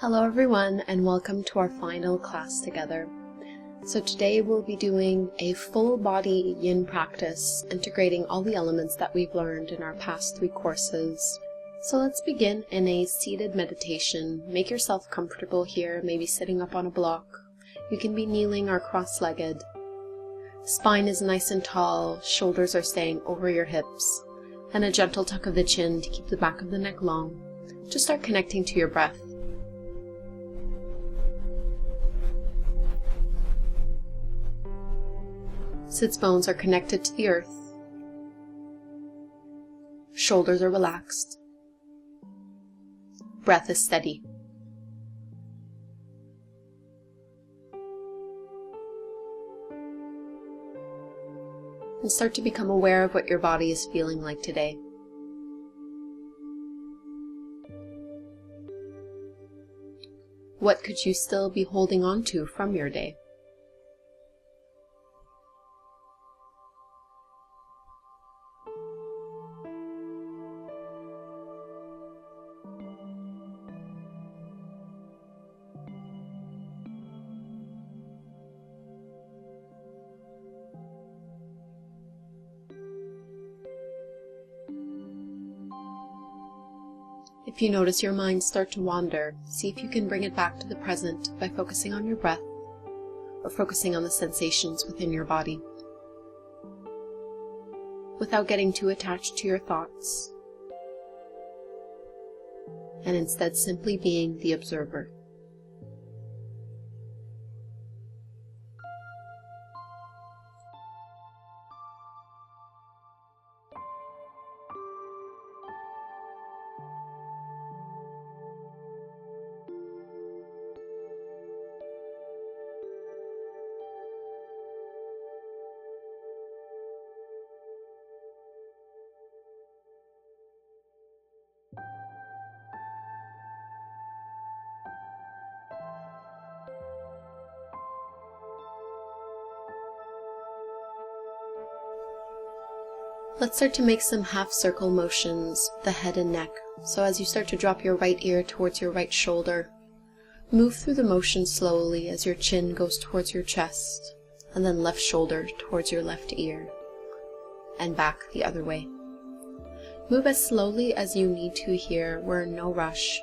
Hello everyone, and welcome to our final class together. So today we'll be doing a full body yin practice, integrating all the elements that we've learned in our past 3 courses. So let's begin in a seated meditation. Make yourself comfortable here, maybe sitting up on a block. You can be kneeling or cross-legged. Spine is nice and tall, shoulders are staying over your hips, and a gentle tuck of the chin to keep the back of the neck long. Just start connecting to your breath. Sits bones are connected to the earth. Shoulders are relaxed. Breath is steady. And start to become aware of what your body is feeling like today. What could you still be holding on to from your day? If you notice your mind start to wander, see if you can bring it back to the present by focusing on your breath or focusing on the sensations within your body, without getting too attached to your thoughts, and instead simply being the observer. Let's start to make some half-circle motions with the head and neck. So as you start to drop your right ear towards your right shoulder, move through the motion slowly as your chin goes towards your chest, and then left shoulder towards your left ear, and back the other way. Move as slowly as you need to here. We're in no rush.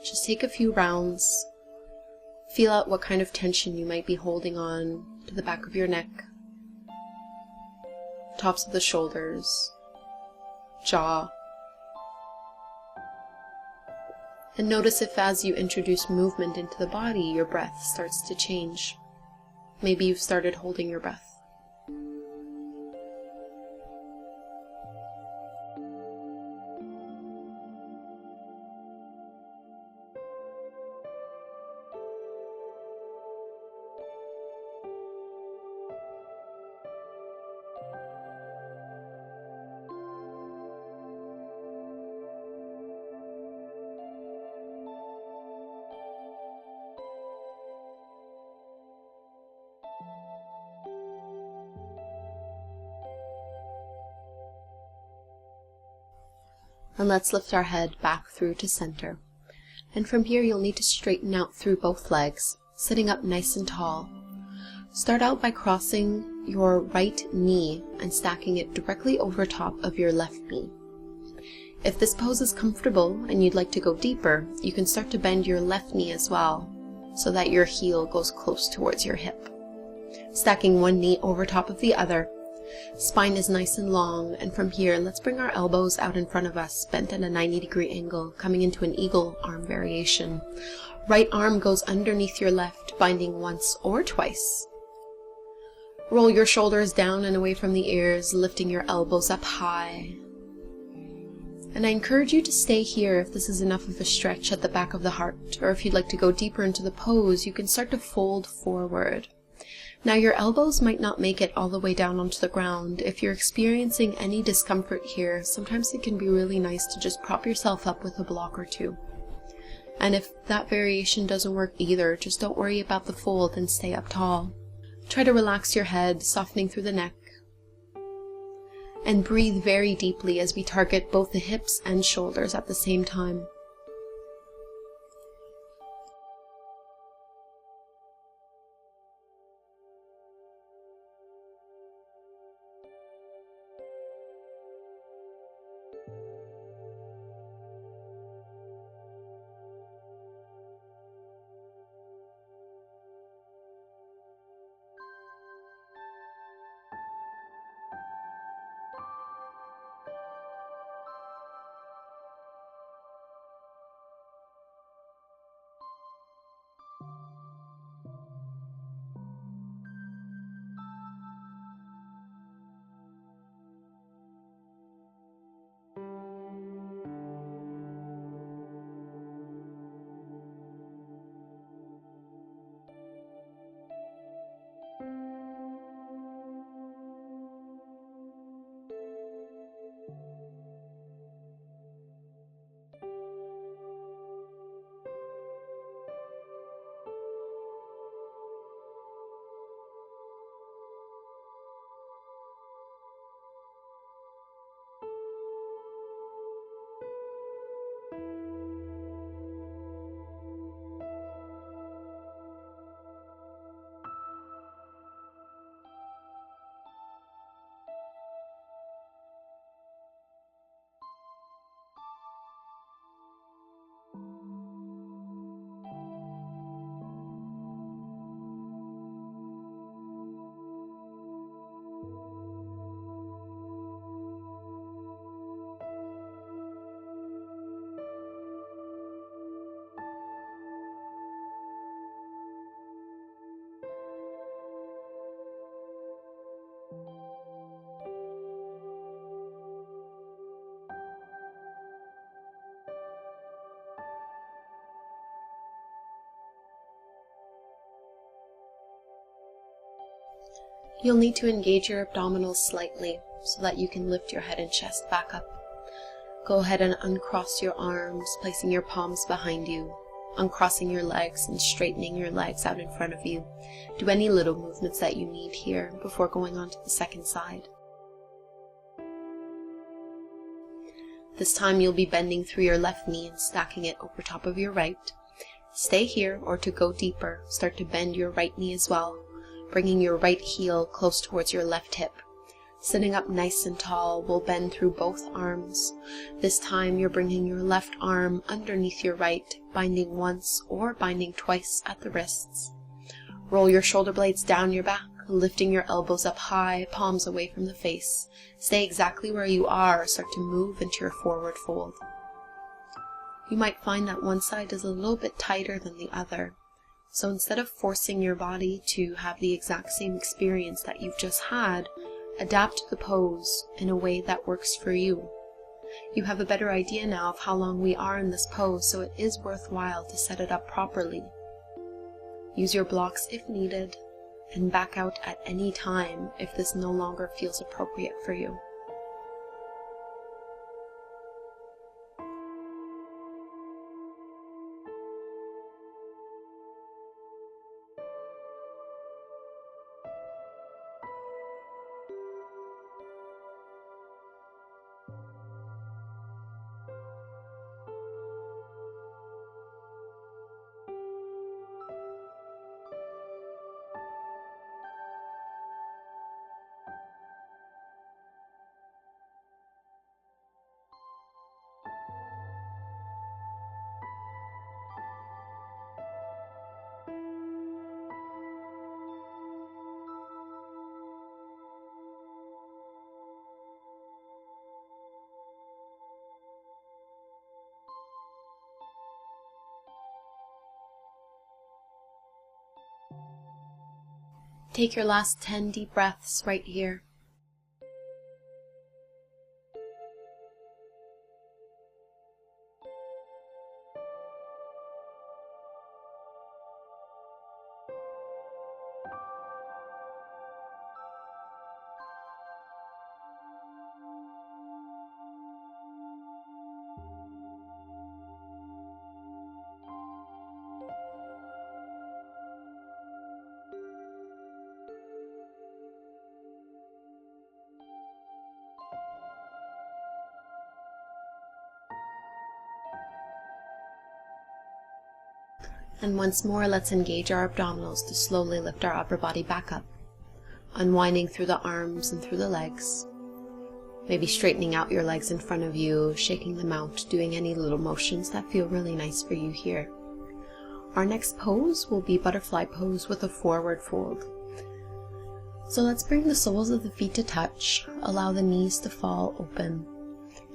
Just take a few rounds. Feel out what kind of tension you might be holding on to the back of your neck, tops of the shoulders, jaw. And notice if as you introduce movement into the body, your breath starts to change. Maybe you've started holding your breath. And let's lift our head back through to center. And from here you'll need to straighten out through both legs, sitting up nice and tall. Start out by crossing your right knee and stacking it directly over top of your left knee. If this pose is comfortable and you'd like to go deeper, you can start to bend your left knee as well, so that your heel goes close towards your hip. Stacking one knee over top of the other. Spine is nice and long, and from here, let's bring our elbows out in front of us, bent at a 90-degree angle, coming into an eagle arm variation. Right arm goes underneath your left, binding once or twice. Roll your shoulders down and away from the ears, lifting your elbows up high. And I encourage you to stay here if this is enough of a stretch at the back of the heart, or if you'd like to go deeper into the pose, you can start to fold forward. Now your elbows might not make it all the way down onto the ground. If you're experiencing any discomfort here, sometimes it can be really nice to just prop yourself up with a block or two. And if that variation doesn't work either, just don't worry about the fold and stay up tall. Try to relax your head, softening through the neck. And breathe very deeply as we target both the hips and shoulders at the same time. You'll need to engage your abdominals slightly so that you can lift your head and chest back up. Go ahead and uncross your arms, placing your palms behind you, uncrossing your legs and straightening your legs out in front of you. Do any little movements that you need here before going on to the second side. This time you'll be bending through your left knee and stacking it over top of your right. Stay here, or to go deeper, start to bend your right knee as well, bringing your right heel close towards your left hip. Sitting up nice and tall, we'll bend through both arms. This time you're bringing your left arm underneath your right, binding once or binding twice at the wrists. Roll your shoulder blades down your back, lifting your elbows up high, palms away from the face. Stay exactly where you are, or start to move into your forward fold. You might find that one side is a little bit tighter than the other. So instead of forcing your body to have the exact same experience that you've just had, adapt the pose in a way that works for you. You have a better idea now of how long we are in this pose, so it is worthwhile to set it up properly. Use your blocks if needed, and back out at any time if this no longer feels appropriate for you. Take your last 10 deep breaths right here. And once more, let's engage our abdominals to slowly lift our upper body back up, unwinding through the arms and through the legs. Maybe straightening out your legs in front of you, shaking them out, doing any little motions that feel really nice for you here. Our next pose will be butterfly pose with a forward fold. So let's bring the soles of the feet to touch, allow the knees to fall open.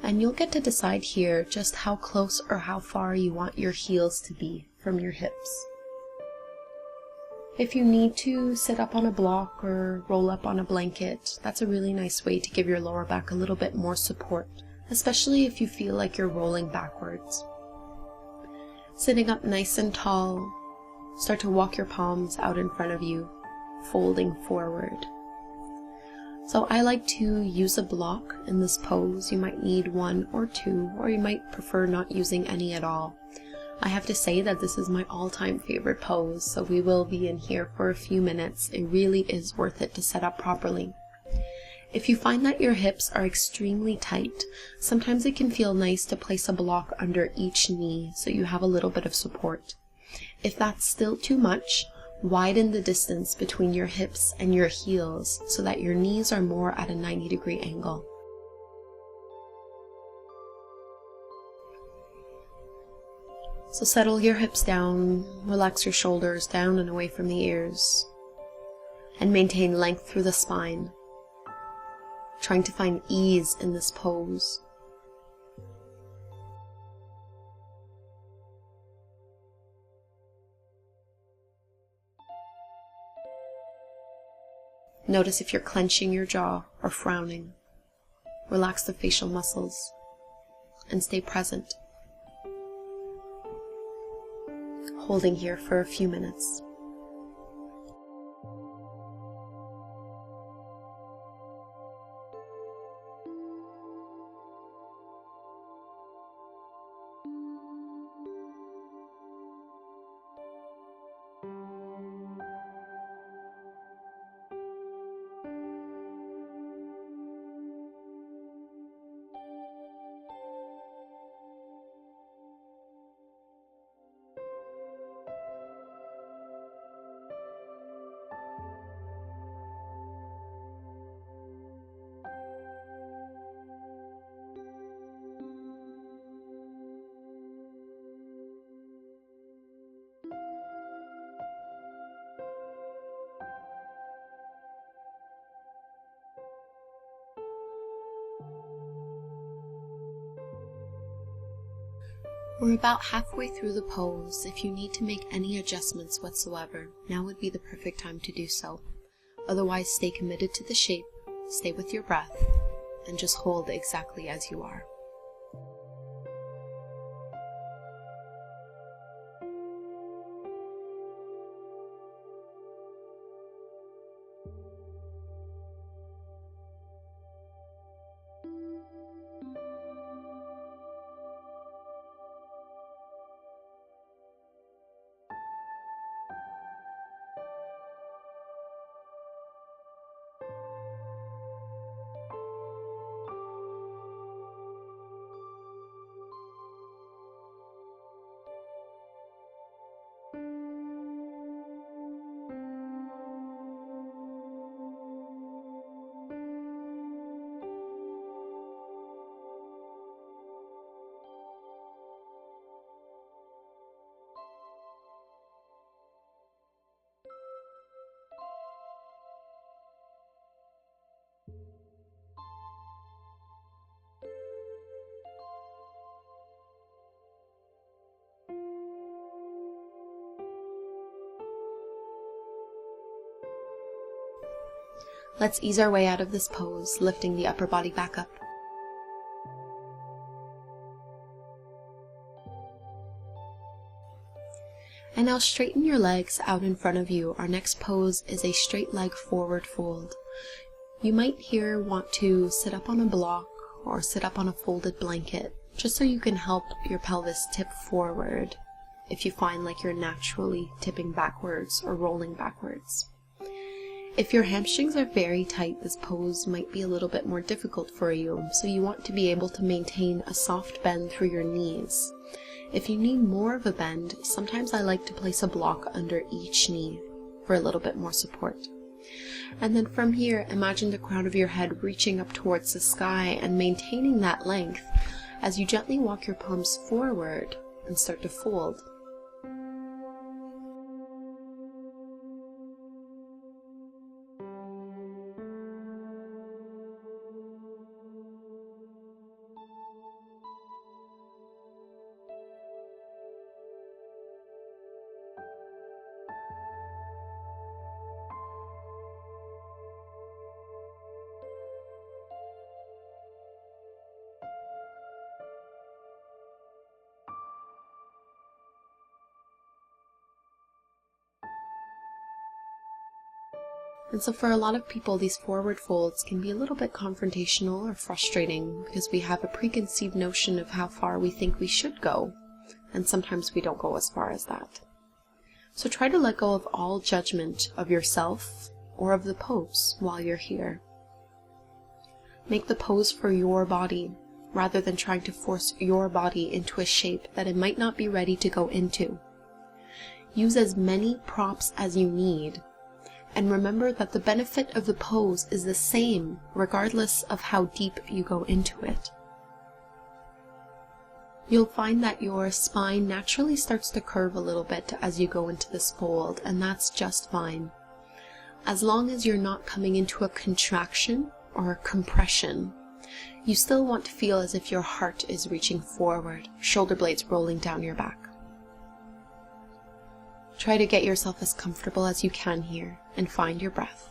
And you'll get to decide here just how close or how far you want your heels to be from your hips. If you need to sit up on a block or roll up on a blanket, that's a really nice way to give your lower back a little bit more support, especially if you feel like you're rolling backwards. Sitting up nice and tall, start to walk your palms out in front of you, folding forward. So I like to use a block in this pose. You might need one or two, or you might prefer not using any at all. I have to say that this is my all-time favorite pose, so we will be in here for a few minutes. It really is worth it to set up properly. If you find that your hips are extremely tight, sometimes it can feel nice to place a block under each knee so you have a little bit of support. If that's still too much, widen the distance between your hips and your heels so that your knees are more at a 90-degree angle. So settle your hips down, relax your shoulders down and away from the ears, and maintain length through the spine, trying to find ease in this pose. Notice if you're clenching your jaw or frowning. Relax the facial muscles and stay present. Holding here for a few minutes. We're about halfway through the pose. If you need to make any adjustments whatsoever, now would be the perfect time to do so. Otherwise, stay committed to the shape, stay with your breath, and just hold exactly as you are. Let's ease our way out of this pose, lifting the upper body back up. And now straighten your legs out in front of you. Our next pose is a straight leg forward fold. You might here want to sit up on a block or sit up on a folded blanket, just so you can help your pelvis tip forward if you find like you're naturally tipping backwards or rolling backwards. If your hamstrings are very tight, this pose might be a little bit more difficult for you, so you want to be able to maintain a soft bend through your knees. If you need more of a bend, sometimes I like to place a block under each knee for a little bit more support. And then from here, imagine the crown of your head reaching up towards the sky and maintaining that length as you gently walk your palms forward and start to fold. And so for a lot of people, these forward folds can be a little bit confrontational or frustrating because we have a preconceived notion of how far we think we should go, and sometimes we don't go as far as that. So try to let go of all judgment of yourself or of the pose while you're here. Make the pose for your body rather than trying to force your body into a shape that it might not be ready to go into. Use as many props as you need. And remember that the benefit of the pose is the same regardless of how deep you go into it. You'll find that your spine naturally starts to curve a little bit as you go into this fold, and that's just fine. As long as you're not coming into a contraction or a compression, you still want to feel as if your heart is reaching forward, shoulder blades rolling down your back. Try to get yourself as comfortable as you can here and find your breath.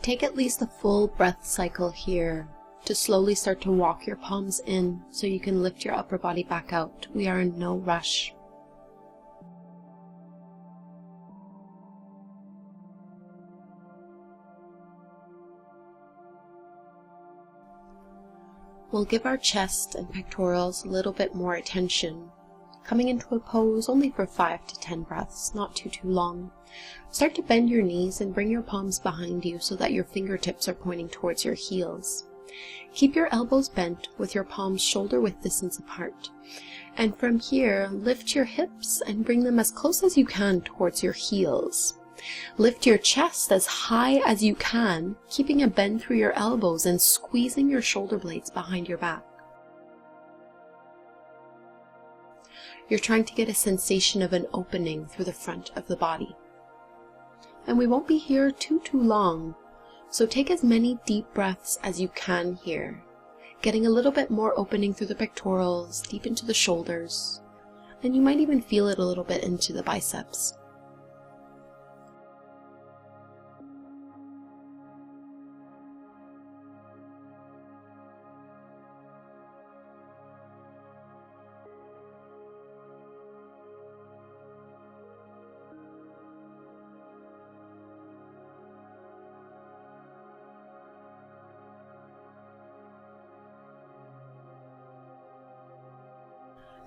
Take at least a full breath cycle here to slowly start to walk your palms in so you can lift your upper body back out. We are in no rush. We'll give our chest and pectorals a little bit more attention. Coming into a pose only for 5 to 10 breaths, not too long. Start to bend your knees and bring your palms behind you so that your fingertips are pointing towards your heels. Keep your elbows bent with your palms shoulder width distance apart. And from here, lift your hips and bring them as close as you can towards your heels. Lift your chest as high as you can, keeping a bend through your elbows and squeezing your shoulder blades behind your back. You're trying to get a sensation of an opening through the front of the body. And we won't be here too long, so take as many deep breaths as you can here, getting a little bit more opening through the pectorals, deep into the shoulders, and you might even feel it a little bit into the biceps.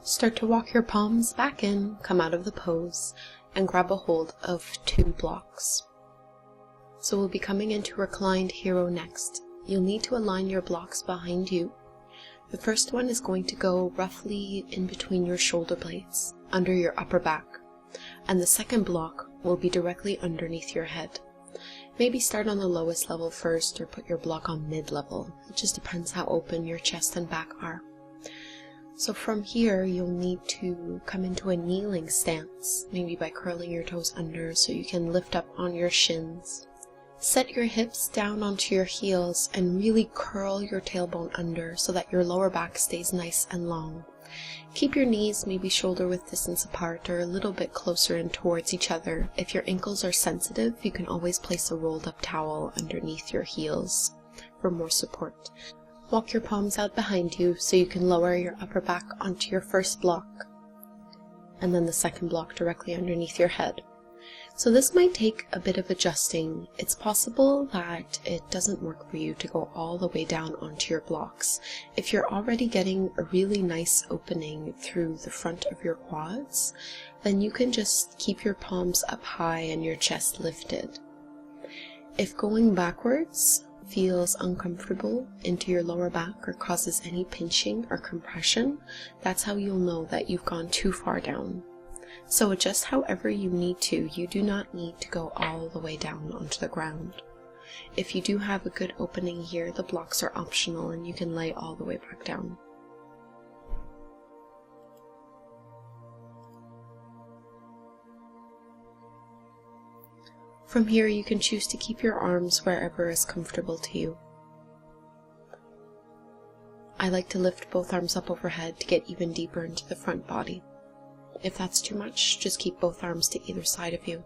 Start to walk your palms back in, come out of the pose, and grab a hold of 2 blocks. So we'll be coming into reclined hero next. You'll need to align your blocks behind you. The first one is going to go roughly in between your shoulder blades, under your upper back, and the second block will be directly underneath your head. Maybe start on the lowest level first or put your block on mid-level. It just depends how open your chest and back are. So from here, you'll need to come into a kneeling stance, maybe by curling your toes under so you can lift up on your shins. Set your hips down onto your heels and really curl your tailbone under so that your lower back stays nice and long. Keep your knees maybe shoulder width distance apart or a little bit closer in towards each other. If your ankles are sensitive, you can always place a rolled up towel underneath your heels for more support. Walk your palms out behind you so you can lower your upper back onto your first block, and then the second block directly underneath your head. So this might take a bit of adjusting. It's possible that it doesn't work for you to go all the way down onto your blocks. If you're already getting a really nice opening through the front of your quads, then you can just keep your palms up high and your chest lifted. If going backwards feels uncomfortable into your lower back or causes any pinching or compression, that's how you'll know that you've gone too far down. So adjust however you need to. You do not need to go all the way down onto the ground. If you do have a good opening here, the blocks are optional and you can lay all the way back down. From here, you can choose to keep your arms wherever is comfortable to you. I like to lift both arms up overhead to get even deeper into the front body. If that's too much, just keep both arms to either side of you.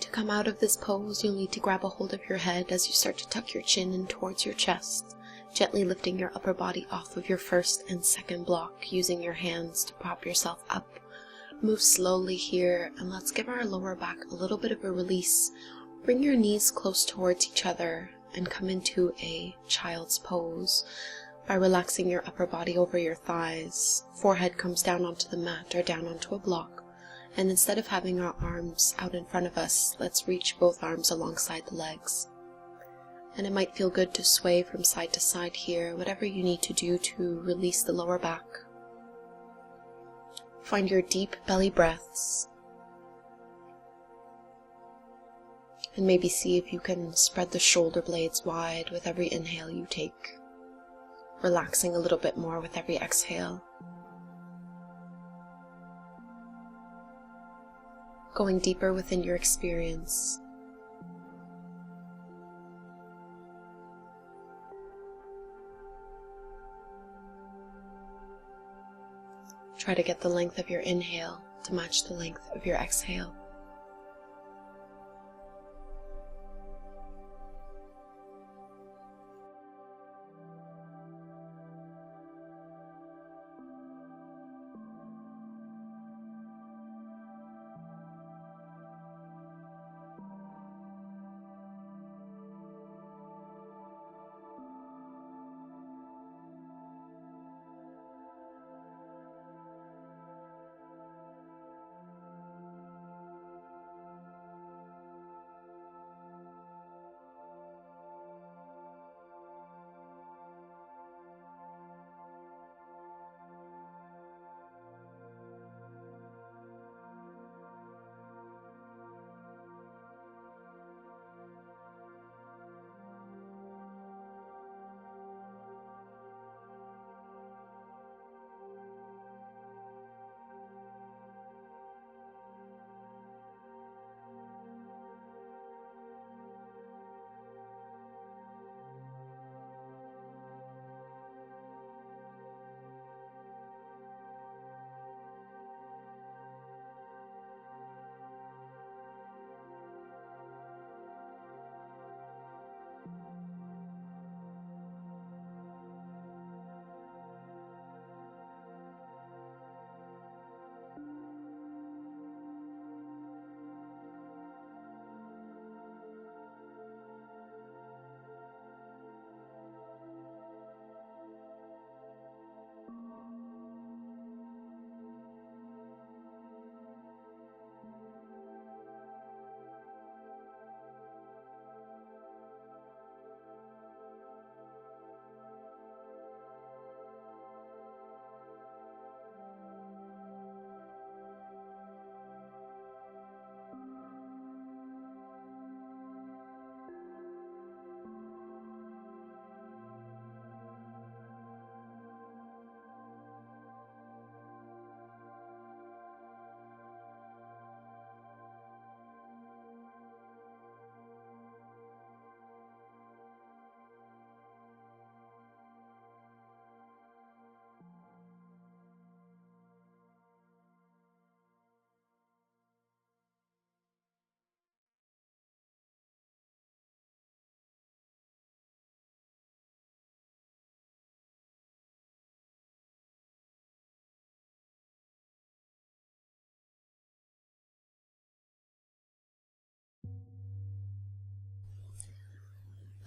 To come out of this pose, you'll need to grab a hold of your head as you start to tuck your chin in towards your chest, gently lifting your upper body off of your first and second block, using your hands to prop yourself up. Move slowly here, and let's give our lower back a little bit of a release. Bring your knees close towards each other and come into a child's pose by relaxing your upper body over your thighs. Forehead comes down onto the mat or down onto a block. And instead of having our arms out in front of us, let's reach both arms alongside the legs. And it might feel good to sway from side to side here, whatever you need to do to release the lower back. Find your deep belly breaths. And maybe see if you can spread the shoulder blades wide with every inhale you take, relaxing a little bit more with every exhale. Going deeper within your experience. Try to get the length of your inhale to match the length of your exhale.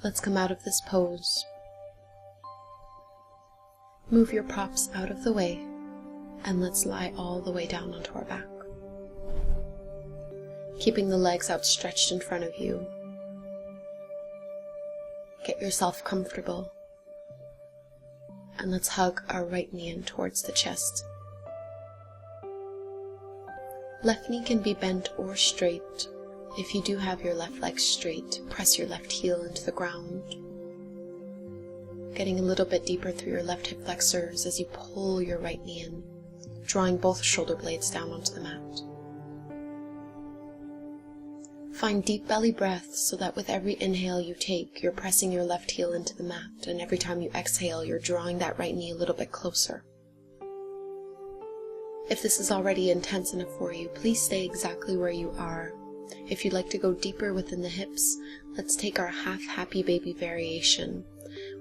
Let's come out of this pose. Move your props out of the way, and let's lie all the way down onto our back. Keeping the legs outstretched in front of you. Get yourself comfortable, and let's hug our right knee in towards the chest. Left knee can be bent or straight. If you do have your left leg straight, press your left heel into the ground. Getting a little bit deeper through your left hip flexors as you pull your right knee in, drawing both shoulder blades down onto the mat. Find deep belly breaths so that with every inhale you take, you're pressing your left heel into the mat, and every time you exhale, you're drawing that right knee a little bit closer. If this is already intense enough for you, please stay exactly where you are. If you'd like to go deeper within the hips, let's take our half happy baby variation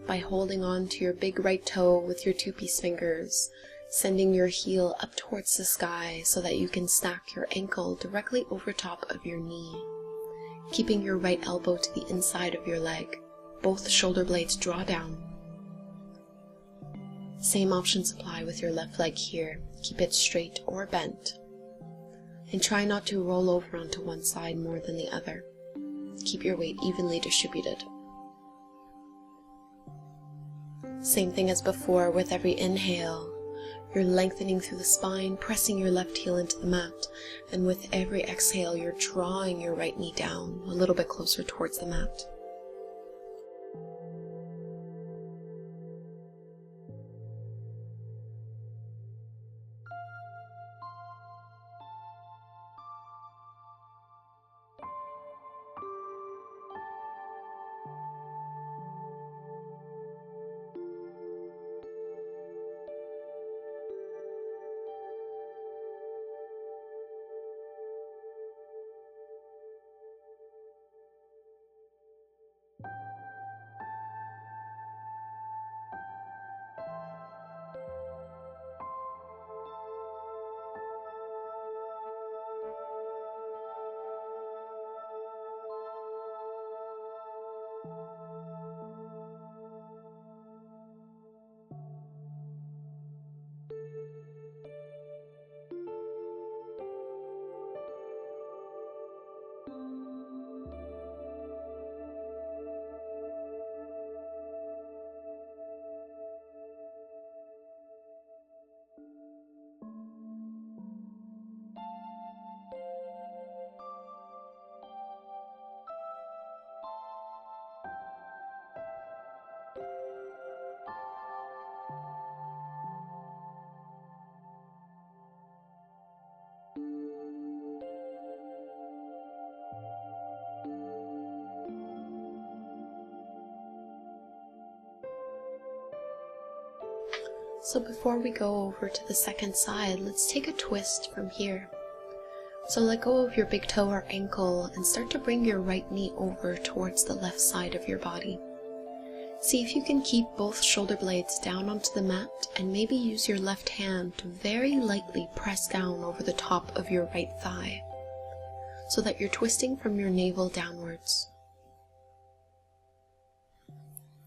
by holding on to your big right toe with your 2-piece fingers, sending your heel up towards the sky so that you can stack your ankle directly over top of your knee, keeping your right elbow to the inside of your leg. Both shoulder blades draw down. Same options apply with your left leg here. Keep it straight or bent. And try not to roll over onto one side more than the other. Keep your weight evenly distributed. Same thing as before. With every inhale, you're lengthening through the spine, pressing your left heel into the mat. And with every exhale, you're drawing your right knee down a little bit closer towards the mat. So before we go over to the second side, let's take a twist from here. So let go of your big toe or ankle and start to bring your right knee over towards the left side of your body. See if you can keep both shoulder blades down onto the mat and maybe use your left hand to very lightly press down over the top of your right thigh so that you're twisting from your navel downwards.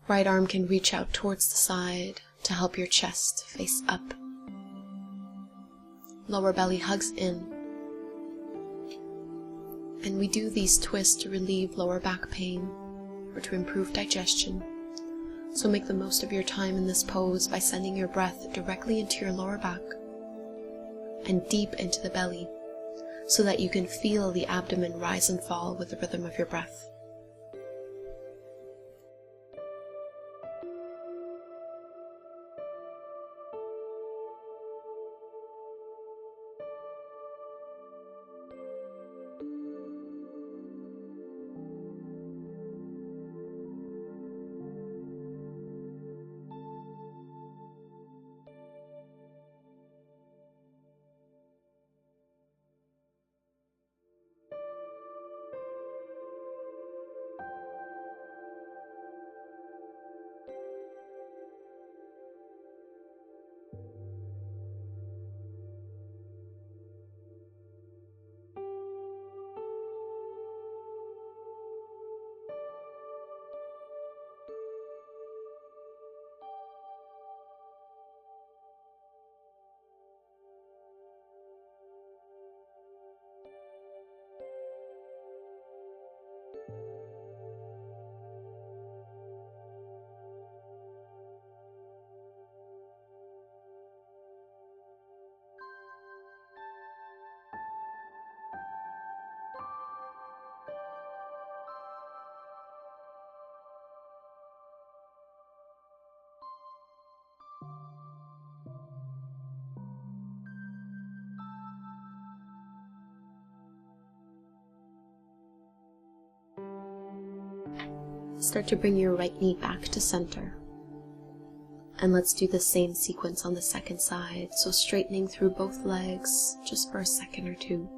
Right arm can reach out towards the side to help your chest face up. Lower belly hugs in. And we do these twists to relieve lower back pain or to improve digestion. So make the most of your time in this pose by sending your breath directly into your lower back and deep into the belly so that you can feel the abdomen rise and fall with the rhythm of your breath. Start to bring your right knee back to center. And let's do the same sequence on the second side. So straightening through both legs just for a second or two.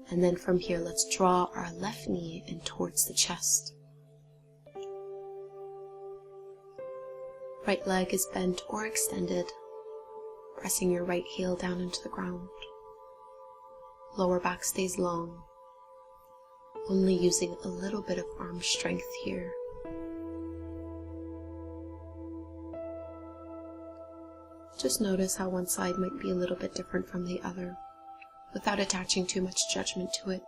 And then from here, let's draw our left knee in towards the chest. Right leg is bent or extended, pressing your right heel down into the ground. Lower back stays long, only using a little bit of arm strength here. Just notice how one side might be a little bit different from the other, without attaching too much judgment to it.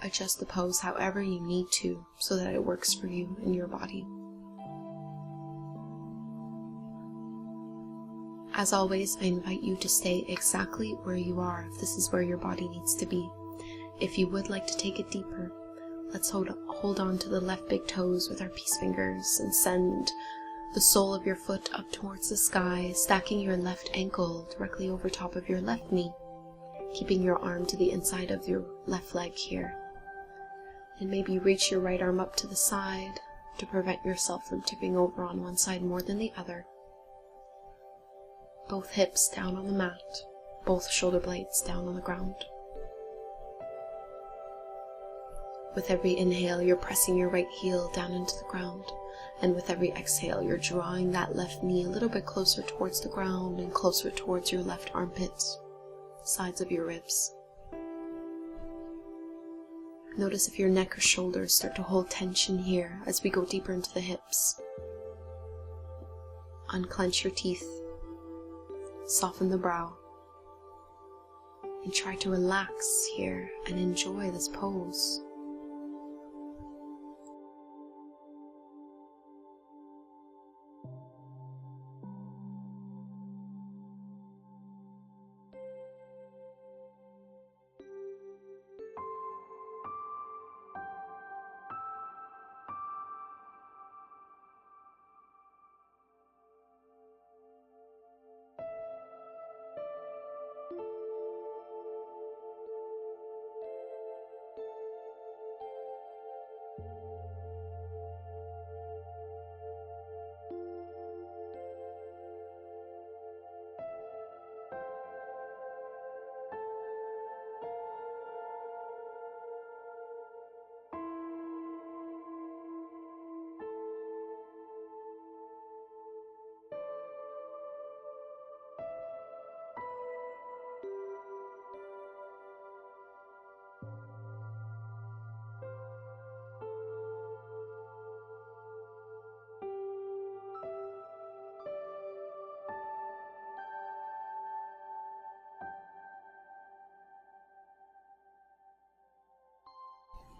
Adjust the pose however you need to so that it works for you and your body. As always, I invite you to stay exactly where you are if this is where your body needs to be. If you would like to take it deeper, let's hold on to the left big toes with our peace fingers and send the sole of your foot up towards the sky, stacking your left ankle directly over top of your left knee, keeping your arm to the inside of your left leg here. And maybe reach your right arm up to the side to prevent yourself from tipping over on one side more than the other. Both hips down on the mat, both shoulder blades down on the ground. With every inhale, you're pressing your right heel down into the ground. And with every exhale, you're drawing that left knee a little bit closer towards the ground and closer towards your left armpits, sides of your ribs. Notice if your neck or shoulders start to hold tension here as we go deeper into the hips. Unclench your teeth. Soften the brow. And try to relax here and enjoy this pose.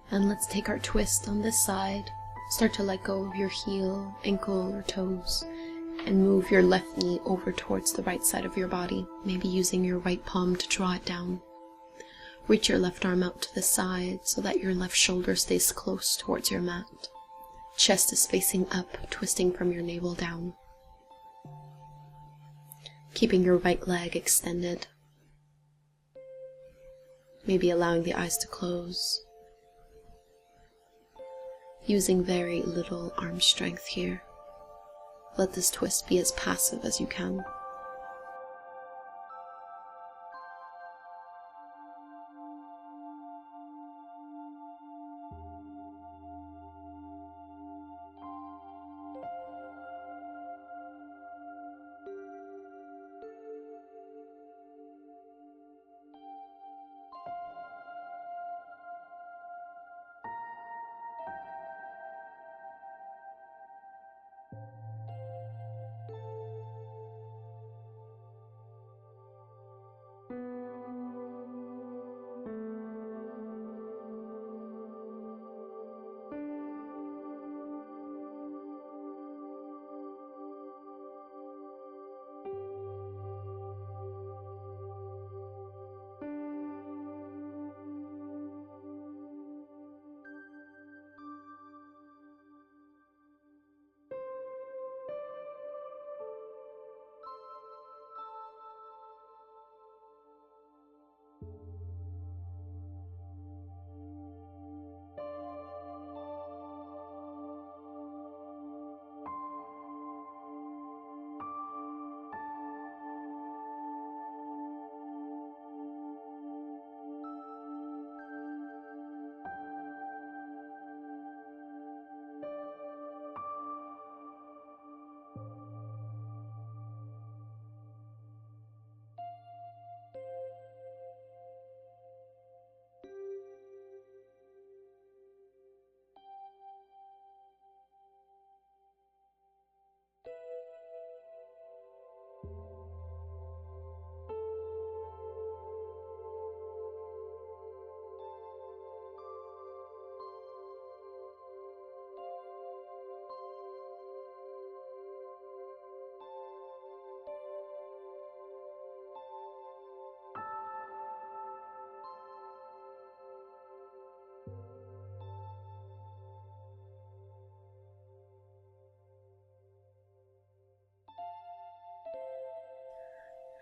And let's take our twist on this side. Start to let go of your heel, ankle, or toes, and move your left knee over towards the right side of your body, maybe using your right palm to draw it down. Reach your left arm out to the side so that your left shoulder stays close towards your mat. Chest is facing up, twisting from your navel down. Keeping your right leg extended. Maybe allowing the eyes to close. Using very little arm strength here. Let this twist be as passive as you can.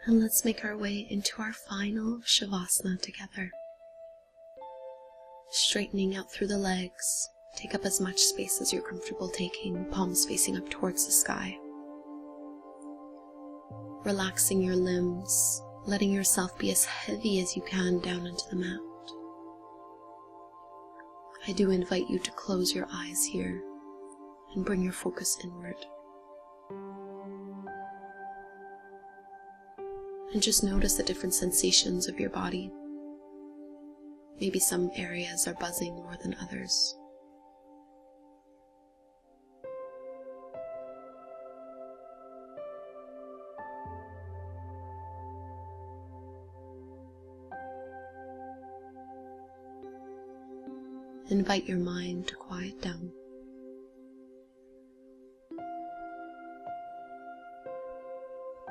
And let's make our way into our final Shavasana together. Straightening out through the legs, take up as much space as you're comfortable taking, palms facing up towards the sky. Relaxing your limbs, letting yourself be as heavy as you can down into the mat. I do invite you to close your eyes here and bring your focus inward. And just notice the different sensations of your body. Maybe some areas are buzzing more than others. Invite your mind to quiet down.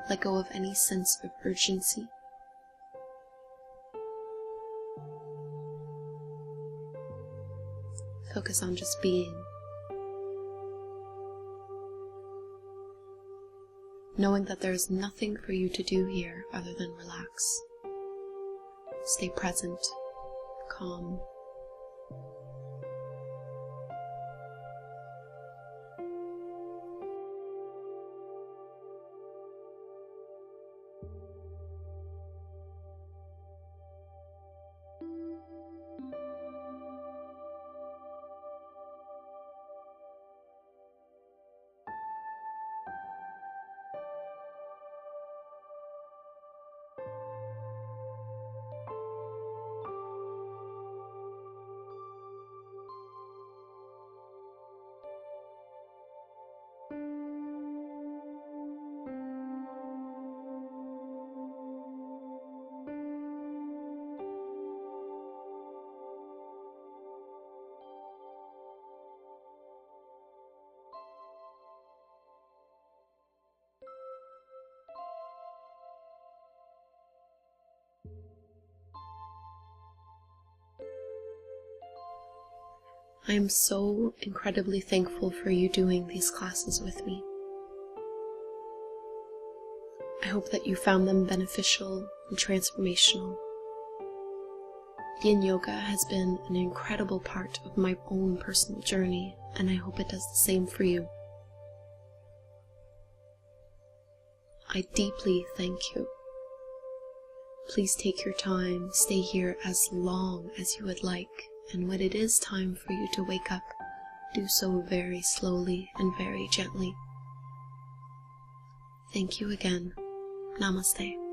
Let go of any sense of urgency. Focus on just being. Knowing that there is nothing for you to do here other than relax. Stay present, calm. I am so incredibly thankful for you doing these classes with me. I hope that you found them beneficial and transformational. Yin Yoga has been an incredible part of my own personal journey, and I hope it does the same for you. I deeply thank you. Please take your time, stay here as long as you would like, and when it is time for you to wake up, do so very slowly and very gently. Thank you again. Namaste.